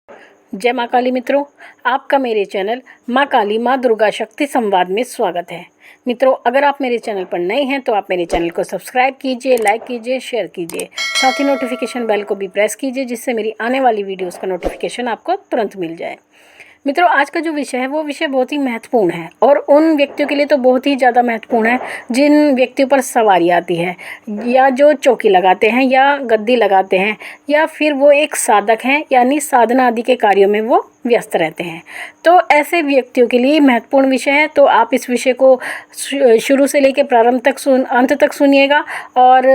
जय माँ काली मित्रों, आपका मेरे चैनल माँ काली माँ दुर्गा शक्ति संवाद में स्वागत है। मित्रों, अगर आप मेरे चैनल पर नए हैं तो आप मेरे चैनल को सब्सक्राइब कीजिए, लाइक कीजिए, शेयर कीजिए। साथ ही नोटिफिकेशन बेल को भी प्रेस कीजिए, जिससे मेरी आने वाली वीडियोस का नोटिफिकेशन आपको तुरंत मिल जाए। मित्रों, आज का जो विषय है वो विषय बहुत ही महत्वपूर्ण है और उन व्यक्तियों के लिए तो बहुत ही ज़्यादा महत्वपूर्ण है जिन व्यक्तियों पर सवारी आती है, या जो चौकी लगाते हैं या गद्दी लगाते हैं, या फिर वो एक साधक हैं यानी साधना आदि के कार्यों में वो व्यस्त रहते हैं। तो ऐसे व्यक्तियों के लिए महत्वपूर्ण विषय है। तो आप इस विषय को शुरू से लेकर प्रारंभ तक अंत तक सुनिएगा और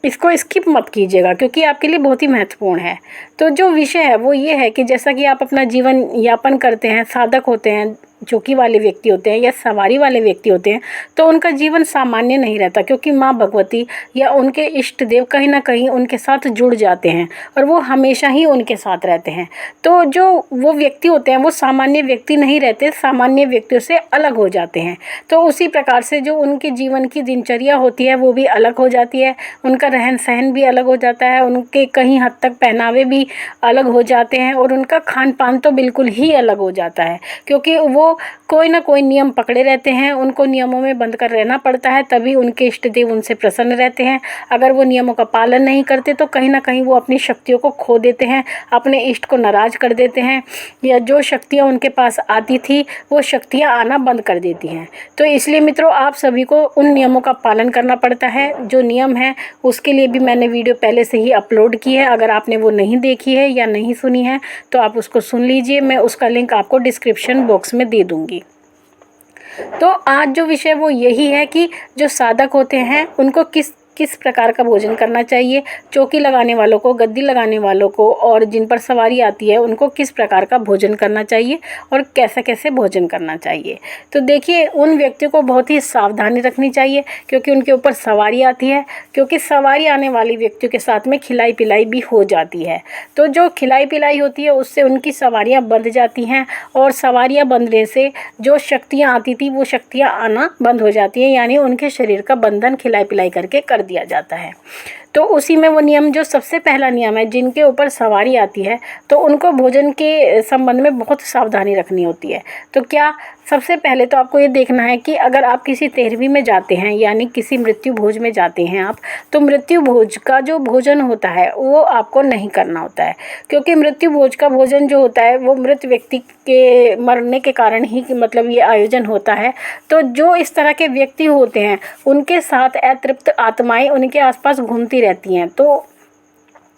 इसको स्किप मत कीजिएगा, क्योंकि आपके लिए बहुत ही महत्वपूर्ण है। तो जो विषय है वो ये है कि जैसा कि आप अपना जीवन यापन करते हैं, साधक होते हैं, चौकी वाले व्यक्ति होते हैं या सवारी वाले व्यक्ति होते हैं, तो उनका जीवन सामान्य नहीं रहता, क्योंकि माँ भगवती या उनके इष्ट देव कहीं ना कहीं उनके साथ जुड़ जाते हैं और वो हमेशा ही उनके साथ रहते हैं। तो जो वो व्यक्ति होते हैं वो सामान्य व्यक्ति नहीं रहते, सामान्य व्यक्तियों से अलग हो जाते हैं। तो उसी प्रकार से जो उनके जीवन की दिनचर्या होती है वो भी अलग हो जाती है, उनका रहन सहन भी अलग हो जाता है, उनके कहीं हद तक पहनावे भी अलग हो जाते हैं और उनका खान पान तो बिल्कुल ही अलग हो जाता है, क्योंकि वो कोई ना कोई नियम पकड़े रहते हैं। उनको नियमों में बंद कर रहना पड़ता है, तभी उनके इष्ट देव उनसे प्रसन्न रहते हैं। अगर वो नियमों का पालन नहीं करते तो कहीं ना कहीं वो अपनी शक्तियों को खो देते हैं, अपने इष्ट को नाराज कर देते हैं, या जो शक्तियाँ उनके पास आती थी वो शक्तियाँ आना बंद कर देती हैं। तो इसलिए मित्रों, आप सभी को उन नियमों का पालन करना पड़ता है। जो नियम है उसके लिए भी मैंने वीडियो पहले से ही अपलोड की है। अगर आपने वो नहीं देखी है या नहीं सुनी है तो आप उसको सुन लीजिए, मैं उसका लिंक आपको डिस्क्रिप्शन बॉक्स में दे दूँगी। तो आज जो विषय वो यही है कि जो साधक होते हैं उनको किस किस प्रकार का भोजन करना चाहिए, चौकी लगाने वालों को, गद्दी लगाने वालों को और जिन पर सवारी आती है उनको किस प्रकार का भोजन करना चाहिए और कैसे कैसे भोजन करना चाहिए। तो देखिए, उन व्यक्तियों को बहुत ही सावधानी रखनी चाहिए, क्योंकि उनके ऊपर सवारी आती है, क्योंकि सवारी आने वाली व्यक्तियों के साथ में खिलाई पिलाई भी हो जाती है। तो जो खिलाई पिलाई होती है उससे उनकी सवारियाँ बंध जाती हैं और सवारियाँ बंधने से जो शक्तियाँ आती थी वो शक्तियाँ आना बंद हो जाती हैं, यानी उनके शरीर का बंधन खिलाई पिलाई करके कर दिया जाता है। तो उसी में वो नियम, जो सबसे पहला नियम है, जिनके ऊपर सवारी आती है तो उनको भोजन के संबंध में बहुत सावधानी रखनी होती है। तो क्या, सबसे पहले तो आपको ये देखना है कि अगर आप किसी 13वीं में जाते हैं यानी किसी मृत्यु भोज में जाते हैं आप, तो मृत्यु भोज का जो भोजन होता है वो आपको नहीं करना होता है, क्योंकि मृत्यु भोज का भोजन जो होता है वो मृत व्यक्ति के मरने के कारण ही मतलब ये आयोजन होता है। तो जो इस तरह के व्यक्ति होते हैं उनके साथ अतृप्त आत्माएं उनके आसपास घूमती रहती हैं। तो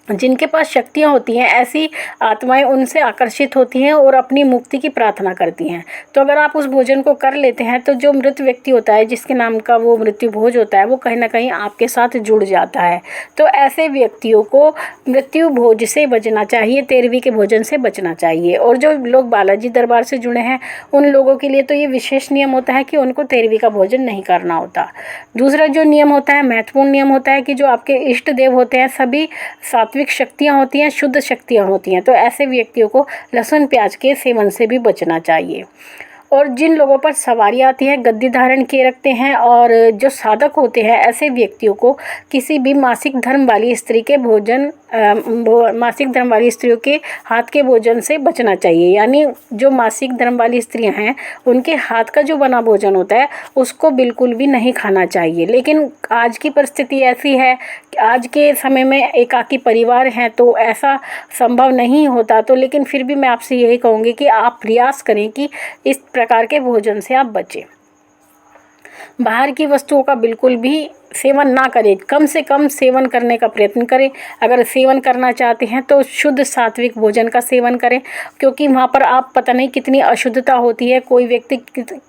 जिनके पास शक्तियाँ होती हैं ऐसी आत्माएं उनसे आकर्षित होती हैं और अपनी मुक्ति की प्रार्थना करती हैं। तो अगर आप उस भोजन को कर लेते हैं तो जो मृत व्यक्ति होता है, जिसके नाम का वो मृत्यु भोज होता है, वो कहीं ना कहीं आपके साथ जुड़ जाता है। तो ऐसे व्यक्तियों को मृत्यु भोज से बचना चाहिए, 13वीं के भोजन से बचना चाहिए। और जो लोग बालाजी दरबार से जुड़े हैं उन लोगों के लिए तो ये विशेष नियम होता है कि उनको 13वीं का भोजन नहीं करना होता। दूसरा जो नियम होता है, महत्वपूर्ण नियम होता है कि जो आपके इष्ट देव होते हैं सभी सात्विक शक्तियाँ होती हैं, शुद्ध शक्तियाँ होती हैं। तो ऐसे व्यक्तियों को लहसुन प्याज के सेवन से भी बचना चाहिए। और जिन लोगों पर सवारी आती है, गद्दी धारण किए रखते हैं और जो साधक होते हैं, ऐसे व्यक्तियों को किसी भी मासिक धर्म वाली स्त्री के भोजन मासिक धर्म वाली स्त्रियों के हाथ के भोजन से बचना चाहिए। यानी जो मासिक धर्म वाली स्त्रियां हैं उनके हाथ का जो बना भोजन होता है उसको बिल्कुल भी नहीं खाना चाहिए। लेकिन आज की परिस्थिति ऐसी है कि आज के समय में एकाकी परिवार हैं तो ऐसा संभव नहीं होता। तो लेकिन फिर भी मैं आपसे यही कहूँगी कि आप प्रयास करें कि इस प्रकार के भोजन से आप बचें। बाहर की वस्तुओं का बिल्कुल भी सेवन ना करें, कम से कम सेवन करने का प्रयत्न करें। अगर सेवन करना चाहते हैं तो शुद्ध सात्विक भोजन का सेवन करें, क्योंकि वहाँ पर आप पता नहीं कितनी अशुद्धता होती है, कोई व्यक्ति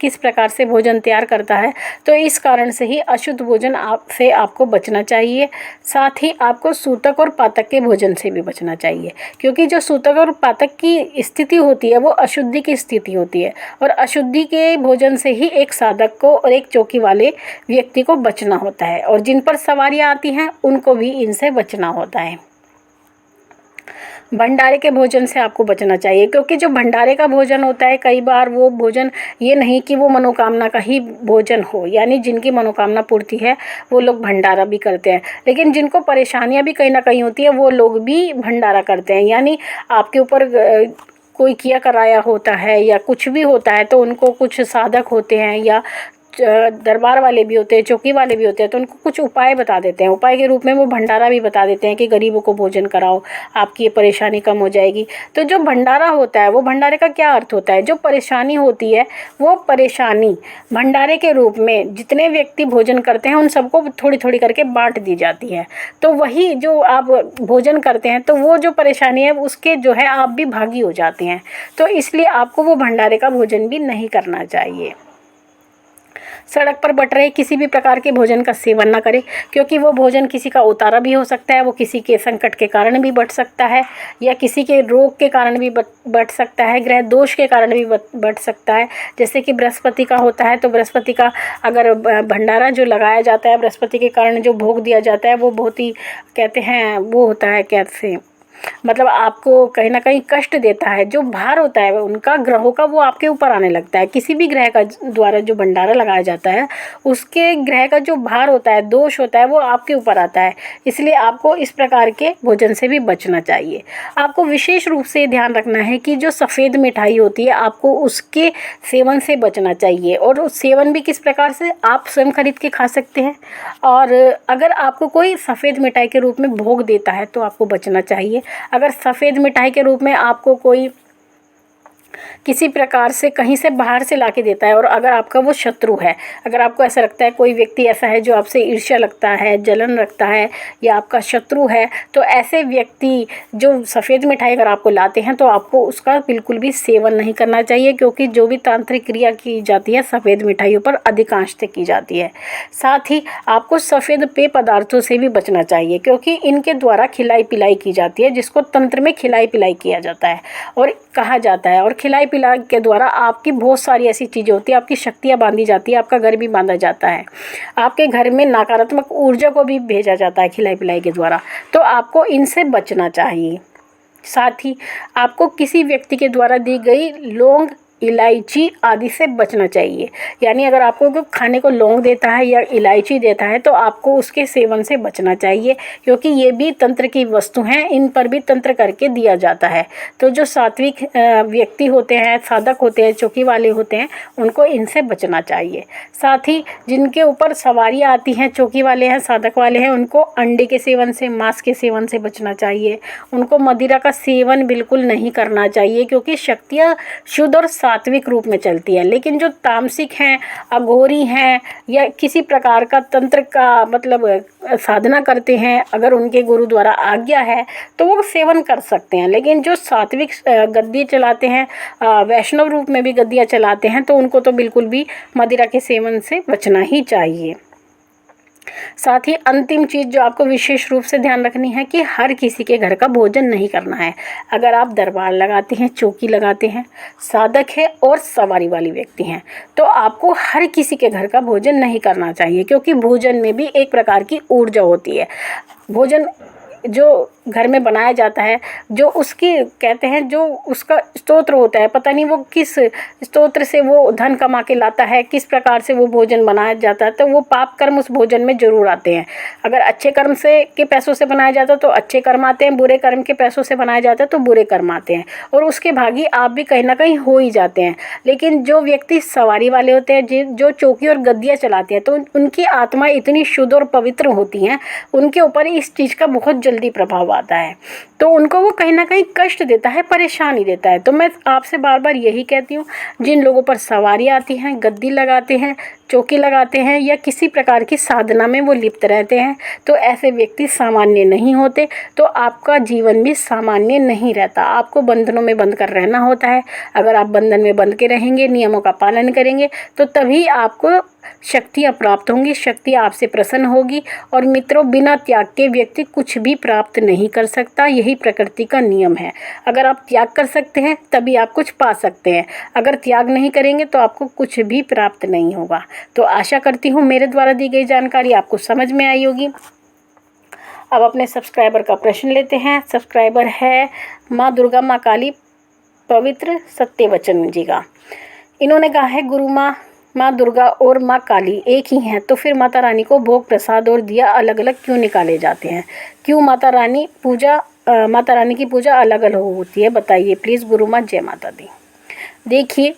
किस प्रकार से भोजन तैयार करता है। तो इस कारण से ही अशुद्ध भोजन से आपको बचना चाहिए। साथ ही आपको सूतक और पातक के भोजन से भी बचना चाहिए, क्योंकि जो सूतक और पातक की स्थिति होती है वो अशुद्धि की स्थिति होती है और अशुद्धि के भोजन से ही एक साधक को और एक चौकी वाले व्यक्ति को बचना होता है। और जिन पर सवारियां आती हैं उनको भी इनसे बचना होता है। भंडारे के भोजन से आपको बचना चाहिए, क्योंकि जो भंडारे का भोजन होता है, कई बार वो भोजन ये नहीं कि वो मनोकामना का ही भोजन हो, यानी जिनकी मनोकामना पूर्ति है वो लोग भंडारा भी करते हैं, लेकिन जिनको परेशानियां भी कहीं ना कहीं होती है वो लोग भी भंडारा करते हैं। यानी आपके ऊपर कोई किया कराया होता है या कुछ भी होता है, तो उनको कुछ साधक होते हैं या दरबार वाले भी होते हैं, चौकी वाले भी होते हैं, तो उनको कुछ उपाय बता देते हैं। उपाय के रूप में वो भंडारा भी बता देते हैं कि गरीबों को भोजन कराओ, आपकी ये परेशानी कम हो जाएगी। तो जो भंडारा होता है, वो भंडारे का क्या अर्थ होता है, जो परेशानी होती है वो परेशानी भंडारे के रूप में जितने व्यक्ति भोजन करते हैं उन सबको थोड़ी थोड़ी करके बांट दी जाती है। तो वही जो आप भोजन करते हैं, तो वो जो परेशानी है उसके जो है आप भी भागी हो जाते हैं। तो इसलिए आपको वो भंडारे का भोजन भी नहीं करना चाहिए। सड़क पर बट रहे किसी भी प्रकार के भोजन का सेवन ना करें, क्योंकि वो भोजन किसी का उतारा भी हो सकता है, वो किसी के संकट के कारण भी बट सकता है, या किसी के रोग के कारण भी बट सकता है, ग्रह दोष के कारण भी बट सकता है। जैसे कि बृहस्पति का होता है, तो बृहस्पति का अगर भंडारा जो लगाया जाता है, बृहस्पति के कारण जो भोग दिया जाता है, वो बहुत ही कहते हैं वो होता है, कैसे मतलब आपको कहीं ना कहीं कष्ट देता है। जो भार होता है उनका ग्रहों का, वो आपके ऊपर आने लगता है। किसी भी ग्रह का द्वारा जो भंडारा लगाया जाता है, उसके ग्रह का जो भार होता है, दोष होता है, वो आपके ऊपर आता है। इसलिए आपको इस प्रकार के भोजन से भी बचना चाहिए। आपको विशेष रूप से ध्यान रखना है कि जो सफ़ेद मिठाई होती है, आपको उसके सेवन से बचना चाहिए। और उस सेवन भी किस प्रकार से, आप स्वयं खरीद के खा सकते हैं। और अगर आपको कोई सफ़ेद मिठाई के रूप में भोग देता है तो आपको बचना चाहिए। अगर सफ़ेद मिठाई के रूप में आपको कोई किसी प्रकार से कहीं से बाहर से लाके देता है, और अगर आपका वो शत्रु है, अगर आपको ऐसा लगता है कोई व्यक्ति ऐसा है जो आपसे ईर्ष्या लगता है, जलन रखता है, या आपका शत्रु है, तो ऐसे व्यक्ति जो सफ़ेद मिठाई अगर आपको लाते हैं तो आपको उसका बिल्कुल भी सेवन नहीं करना चाहिए, क्योंकि जो भी तांत्रिक क्रिया की जाती है सफ़ेद मिठाइयों पर अधिकांशतः की जाती है। साथ ही आपको सफ़ेद पेय पदार्थों से भी बचना चाहिए, क्योंकि इनके द्वारा खिलाई पिलाई की जाती है, जिसको तंत्र में खिलाई पिलाई किया जाता है और कहा जाता है। और खिलाई पिलाई के द्वारा आपकी बहुत सारी ऐसी चीज़ें होती है, आपकी शक्तियाँ बांधी जाती है, आपका घर भी बांधा जाता है, आपके घर में नकारात्मक ऊर्जा को भी भेजा जाता है खिलाई पिलाई के द्वारा। तो आपको इनसे बचना चाहिए। साथ ही आपको किसी व्यक्ति के द्वारा दी गई लौंग, इलायची आदि से बचना चाहिए। यानी अगर आपको खाने को लौंग देता है या इलायची देता है तो आपको उसके सेवन से बचना चाहिए, क्योंकि ये भी तंत्र की वस्तु हैं, इन पर भी तंत्र करके दिया जाता है। तो जो सात्विक व्यक्ति होते हैं, साधक होते हैं, चौकी वाले होते हैं, उनको इनसे बचना चाहिए। साथ ही जिनके ऊपर सवारियाँ आती हैं, चौकी वाले हैं, साधक वाले हैं, उनको अंडे के सेवन से, मांस के सेवन से बचना चाहिए। उनको मदिरा का सेवन बिल्कुल नहीं करना चाहिए, क्योंकि शक्तियाँ शुद्ध और सात्विक रूप में चलती है। लेकिन जो तामसिक हैं, अघोरी हैं, या किसी प्रकार का तंत्र का मतलब साधना करते हैं, अगर उनके गुरु द्वारा आज्ञा है तो वो सेवन कर सकते हैं। लेकिन जो सात्विक गद्दी चलाते हैं, वैष्णव रूप में भी गद्दियाँ चलाते हैं, तो उनको तो बिल्कुल भी मदिरा के सेवन से बचना ही चाहिए। साथ ही अंतिम चीज़ जो आपको विशेष रूप से ध्यान रखनी है कि हर किसी के घर का भोजन नहीं करना है। अगर आप दरबार लगाते हैं, चौकी लगाते हैं, साधक है और सवारी वाली व्यक्ति हैं, तो आपको हर किसी के घर का भोजन नहीं करना चाहिए, क्योंकि भोजन में भी एक प्रकार की ऊर्जा होती है। भोजन जो घर में बनाया जाता है, जो उसकी कहते हैं जो उसका स्तोत्र होता है, पता नहीं वो किस स्तोत्र से वो धन कमा के लाता है, किस प्रकार से वो भोजन बनाया जाता है, तो वो पाप कर्म उस भोजन में जरूर आते हैं। अगर अच्छे कर्म से के पैसों से बनाया जाता है तो अच्छे कर्म आते हैं, बुरे कर्म के पैसों से बनाया जाता है तो बुरे कर्म आते हैं, और उसके भागी आप भी कहीं ना कहीं हो ही जाते हैं। लेकिन जो व्यक्ति सवारी वाले होते हैं, जो चौकी और गद्दियाँ चलाते हैं, तो उनकी आत्मा इतनी शुद्ध और पवित्र होती हैं, उनके ऊपर इस चीज़ का बहुत जल्दी प्रभाव आता है, तो उनको वो कहीं ना कहीं कष्ट देता है, परेशानी देता है। तो मैं आपसे बार बार यही कहती हूँ, जिन लोगों पर सवारी आती हैं, गद्दी लगाते हैं, चौकी लगाते हैं, या किसी प्रकार की साधना में वो लिप्त रहते हैं, तो ऐसे व्यक्ति सामान्य नहीं होते, तो आपका जीवन भी सामान्य नहीं रहता। आपको बंधनों में बंद कर रहना होता है। अगर आप बंधन में बंध के रहेंगे, नियमों का पालन करेंगे, तो तभी आपको शक्तियाँ प्राप्त होंगी, शक्ति आपसे प्रसन्न होगी। और मित्रों, बिना त्याग के व्यक्ति कुछ भी प्राप्त नहीं कर सकता, यही प्रकृति का नियम है। अगर आप त्याग कर सकते हैं तभी आप कुछ पा सकते हैं, अगर त्याग नहीं करेंगे तो आपको कुछ भी प्राप्त नहीं होगा। तो आशा करती हूँ मेरे द्वारा दी गई जानकारी आपको समझ में आई होगी। अब अपने सब्सक्राइबर का प्रश्न लेते हैं। सब्सक्राइबर है माँ दुर्गा माँ काली पवित्र सत्यवचन जी का। इन्होंने कहा है गुरु माँ दुर्गा और माँ काली एक ही हैं, तो फिर माता रानी को भोग प्रसाद और दिया अलग अलग क्यों निकाले जाते हैं? क्यों माता रानी की पूजा अलग अलग होती है, बताइए प्लीज़ गुरु माँ। जय माता दी। देखिए,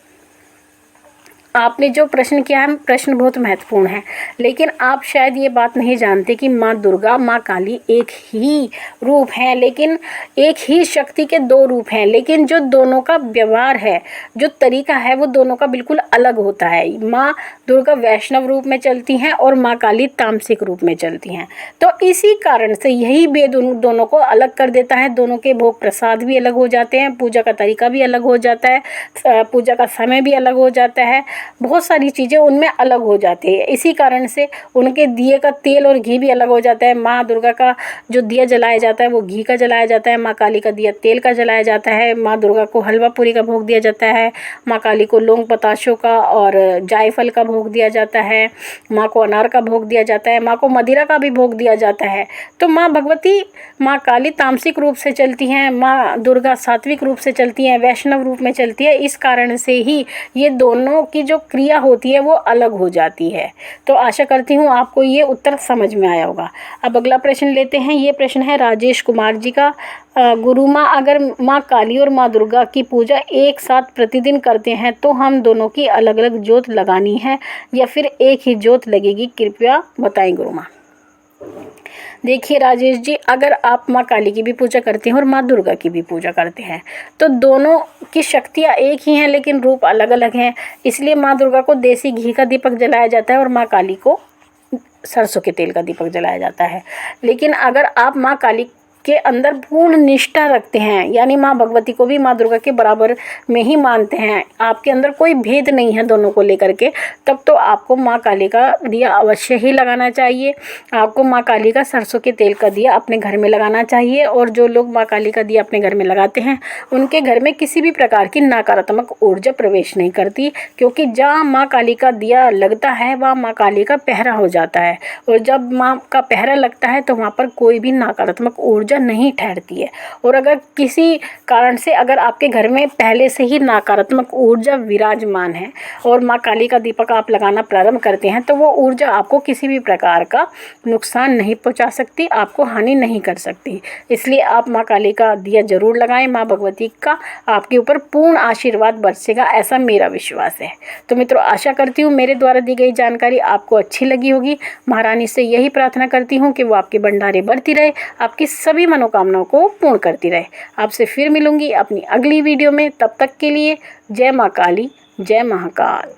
आपने जो प्रश्न किया है प्रश्न बहुत महत्वपूर्ण है, लेकिन आप शायद ये बात नहीं जानते कि माँ दुर्गा माँ काली एक ही रूप हैं, लेकिन एक ही शक्ति के दो रूप हैं, लेकिन जो दोनों का व्यवहार है, जो तरीका है, वो दोनों का बिल्कुल अलग होता है। माँ दुर्गा वैष्णव रूप में चलती हैं और माँ काली तामसिक रूप में चलती हैं। तो इसी कारण से यही भेद उन दोनों को अलग कर देता है। दोनों के भोग प्रसाद भी अलग हो जाते हैं, पूजा का तरीका भी अलग हो जाता है, पूजा का समय भी अलग हो जाता है, बहुत सारी चीज़ें उनमें अलग हो जाती है। इसी कारण से उनके दिए का तेल और घी भी अलग हो जाता है। माँ दुर्गा का जो दिया जलाया जाता है वो घी का जलाया जाता है, माँ काली का दिया तेल का जलाया जाता है। माँ दुर्गा को हलवा पूरी का भोग दिया जाता है, माँ काली को लौंग पताशों का और जायफल का भोग दिया जाता है, माँ को अनार का भोग दिया जाता है, माँ को मदिरा का भी भोग दिया जाता है। तो माँ भगवती माँ काली तामसिक रूप से चलती हैं, माँ दुर्गा सात्विक रूप से चलती हैं, वैष्णव रूप में चलती है। इस कारण से ही ये दोनों की जो क्रिया होती है वो अलग हो जाती है। तो आशा करती हूँ आपको ये उत्तर समझ में आया होगा। अब अगला प्रश्न लेते हैं। ये प्रश्न है राजेश कुमार जी का। गुरु माँ, अगर माँ काली और माँ दुर्गा की पूजा एक साथ प्रतिदिन करते हैं तो हम दोनों की अलग अलग ज्योत लगानी है या फिर एक ही ज्योत लगेगी, कृपया बताएं गुरु माँ। देखिए राजेश जी, अगर आप माँ काली की भी पूजा करते हैं और माँ दुर्गा की भी पूजा करते हैं तो दोनों की शक्तियाँ एक ही हैं, लेकिन रूप अलग अलग हैं। इसलिए माँ दुर्गा को देसी घी का दीपक जलाया जाता है और माँ काली को सरसों के तेल का दीपक जलाया जाता है। लेकिन अगर आप माँ काली के अंदर पूर्ण निष्ठा रखते हैं, यानी माँ भगवती को भी माँ दुर्गा के बराबर में ही मानते हैं, आपके अंदर कोई भेद नहीं है दोनों को लेकर के, तब तो आपको माँ काली का दिया अवश्य ही लगाना चाहिए। आपको माँ काली का सरसों के तेल का दिया अपने घर में लगाना चाहिए। और जो लोग माँ काली का दिया अपने घर में लगाते हैं उनके घर में किसी भी प्रकार की नकारात्मक ऊर्जा प्रवेश नहीं करती, क्योंकि जहाँ माँ काली का दिया लगता है वहाँ माँ काली का पहरा हो जाता है। और जब माँ का पहरा लगता है तो वहाँ पर कोई भी नकारात्मक ऊर्जा नहीं ठहरती है। और अगर किसी कारण से अगर आपके घर में पहले से ही नकारात्मक ऊर्जा विराजमान है और माँ काली का दीपक आप लगाना प्रारंभ करते हैं तो वो ऊर्जा आपको किसी भी प्रकार का नुकसान नहीं पहुंचा सकती, आपको हानि नहीं कर सकती। इसलिए आप माँ काली का दिया जरूर लगाएं। माँ भगवती का आपके ऊपर पूर्ण आशीर्वाद बरसेगा, ऐसा मेरा विश्वास है। तो मित्रों, आशा करती हूँ मेरे द्वारा दी गई जानकारी आपको अच्छी लगी होगी। महारानी से यही प्रार्थना करती हूँ कि वो आपके भंडारे बढ़ती रहे, आपकी सभी मनोकामनाओं को पूर्ण करती रहे। आपसे फिर मिलूंगी अपनी अगली वीडियो में। तब तक के लिए जय माँ काली, जय महाकाल।